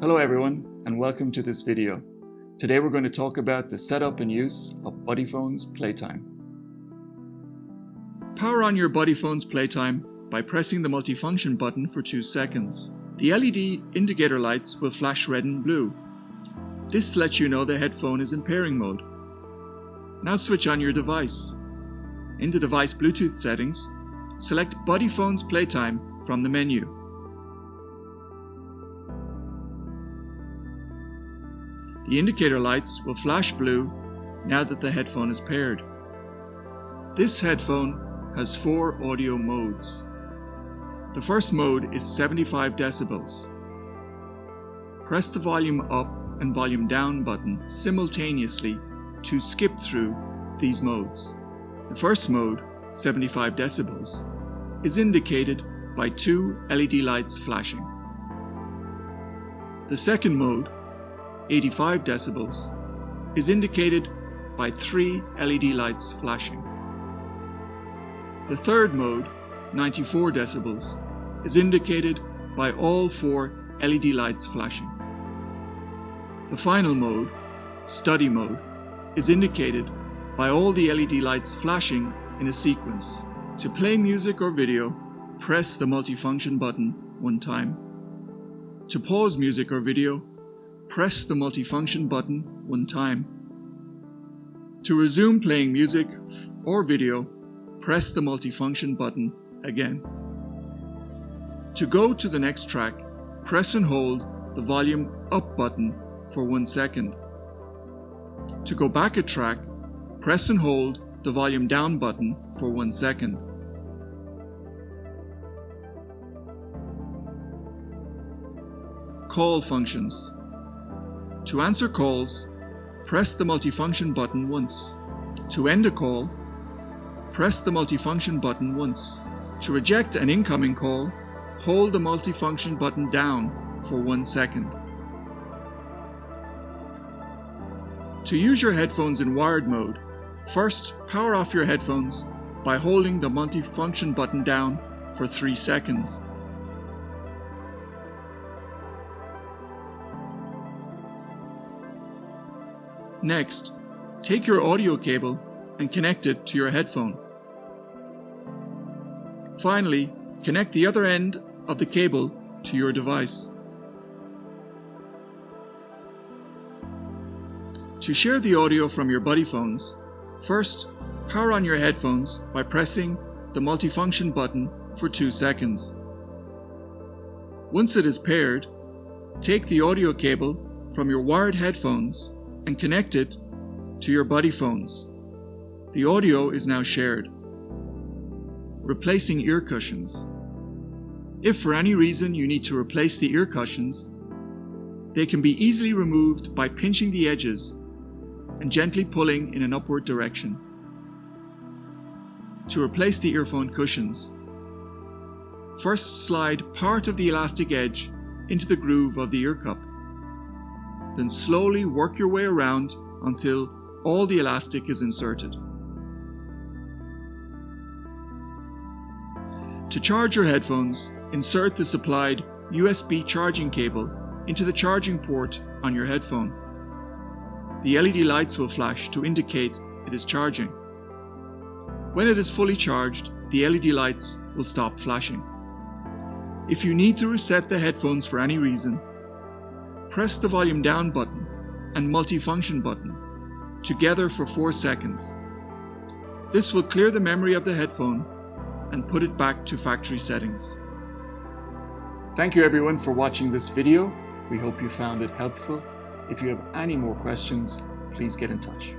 Hello everyone, and welcome to this video. Today we're going to talk about the setup and use of Buddyphone's Playtime. Power on your Buddyphone's Playtime by pressing the multifunction button for 2 seconds. The LED indicator lights will flash red and blue. This lets you know the headphone is in pairing mode. Now switch on your device. In the device Bluetooth settings, select Buddyphone's Playtime from the menu. The indicator lights will flash blue now that the headphone is paired. This headphone has 4 audio modes. The first mode is 75 decibels. Press the volume up and volume down button simultaneously to skip through these modes. The first mode, 75 decibels, is indicated by 2 LED lights flashing. The second mode, 85 decibels, is indicated by 3 LED lights flashing. The third mode, 94 decibels, is indicated by all 4 LED lights flashing. The final mode, study mode, is indicated by all the LED lights flashing in a sequence. To play music or video, press the multifunction button 1 time. To pause music or video, press the multifunction button 1 time. To resume playing music or video, press the multifunction button again. To go to the next track, press and hold the volume up button for 1 second. To go back a track, press and hold the volume down button for 1 second. Call functions. To answer calls, press the multifunction button once. To end a call, press the multifunction button once. To reject an incoming call, hold the multifunction button down for 1 second. To use your headphones in wired mode, first power off your headphones by holding the multifunction button down for 3 seconds. Next, take your audio cable and connect it to your headphone. Finally, connect the other end of the cable to your device. To share the audio from your Buddyphones, first power on your headphones by pressing the multifunction button for 2 seconds. Once it is paired, take the audio cable from your wired headphones and connect it to your Buddyphones. The audio is now shared. Replacing ear cushions. If for any reason you need to replace the ear cushions, they can be easily removed by pinching the edges and gently pulling in an upward direction. To replace the earphone cushions, first slide part of the elastic edge into the groove of the ear cup. Then slowly work your way around until all the elastic is inserted. To charge your headphones, insert the supplied USB charging cable into the charging port on your headphone. The LED lights will flash to indicate it is charging. When it is fully charged, the LED lights will stop flashing. If you need to reset the headphones for any reason, press the volume down button and multifunction button together for 4 seconds. This will clear the memory of the headphone and put it back to factory settings. Thank you everyone for watching this video. We hope you found it helpful. If you have any more questions, please get in touch.